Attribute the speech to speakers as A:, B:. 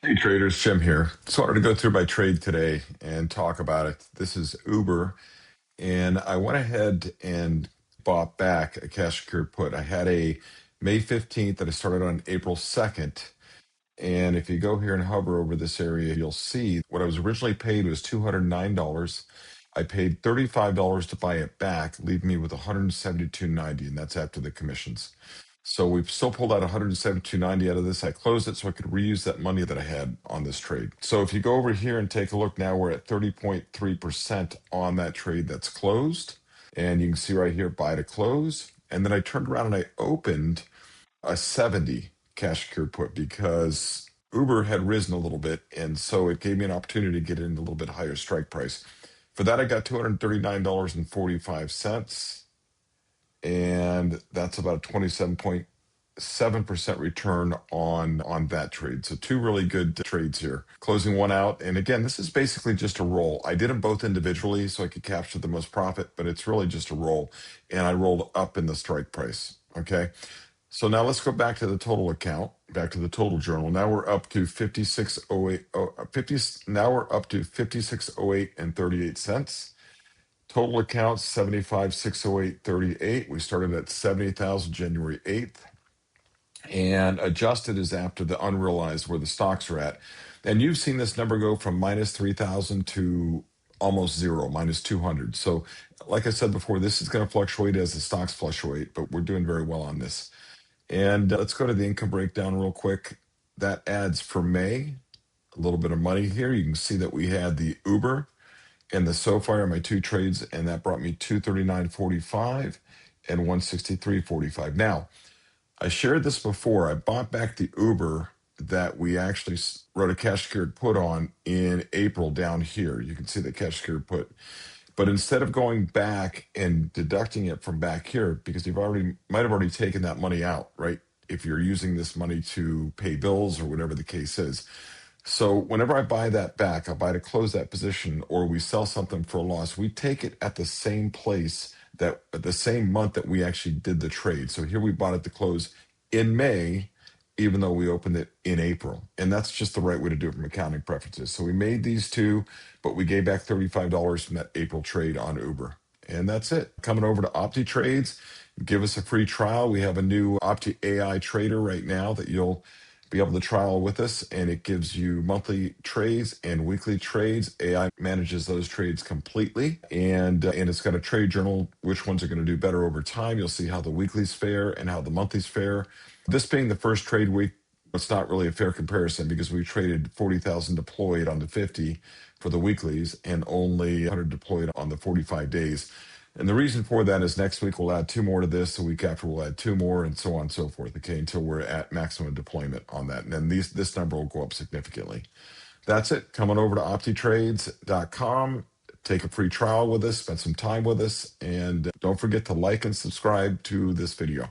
A: Hey traders, Jim here. So I wanted to go through my trade today and talk about it. This is Uber, and I went ahead and bought back a cash secured put. I had a May 15th that I started on April 2nd. And if you go here and hover over this area, you'll see what I was originally paid was $209. I paid $35 to buy it back, leaving me with $172.90, and that's after the commissions. So we've still pulled out $172.90 out of this. I closed it so I could reuse that money that I had on this trade. So if you go over here and take a look now, we're at 30.3% on that trade that's closed. And you can see right here, buy to close. And then I turned around and I opened a 70 cash secured put because Uber had risen a little bit. And so it gave me an opportunity to get in a little bit higher strike price. For that, I got $239.45. And that's about a 27.7% return on that trade. So two really good trades here. Closing one out. And again, this is basically just a roll. I did them both individually so I could capture the most profit, but it's really just a roll. And I rolled up in the strike price. Okay. So now let's go back to the total account, back to the total journal. Now we're up to 5608 now we're up to 5608 and 38 cents. Total accounts 75,608.38. We started at 70,000 January 8th. And adjusted is after the unrealized where the stocks are at. And you've seen this number go from minus 3,000 to almost zero, minus 200. So like I said before, this is going to fluctuate as the stocks fluctuate, but we're doing very well on this. And let's go to the income breakdown real quick. That adds for May a little bit of money here. You can see that we had the Uber and the SoFi are my two trades, and that brought me 239.45 and 163.45. Now, I shared this before. I bought back the Uber that we actually wrote a cash secured put on in April down here. You can see the cash secured put. But instead of going back and deducting it from back here, because you've already might have already taken that money out, right? If you're using this money to pay bills or whatever the case is. So whenever I buy that back, I'll buy to close that position or we sell something for a loss. We take it at the same place that the same month that we actually did the trade. So here we bought it to close in May, even though we opened it in April. And that's just the right way to do it from accounting preferences. So we made these two, but we gave back $35 from that April trade on Uber. And that's it. Coming over to Opti Trades, give us a free trial. We have a new Opti AI trader right now that you'll be able to trial with us, and it gives you monthly trades and weekly trades. AI manages those trades completely, and it's got a trade journal, which ones are going to do better over time. You'll see how the weeklies fare and how the monthlies fare. This being the first trade week, it's not really a fair comparison because we traded 40,000 deployed on the 50 for the weeklies and only 100 deployed on the 45 days. And the reason for that is next week we'll add two more to this. The week after we'll add two more, and so on and so forth. Okay, until we're at maximum deployment on that, and then this number will go up significantly. That's it. Come on over to optitrades.com. Take a free trial with us. Spend some time with us, and don't forget to like and subscribe to this video.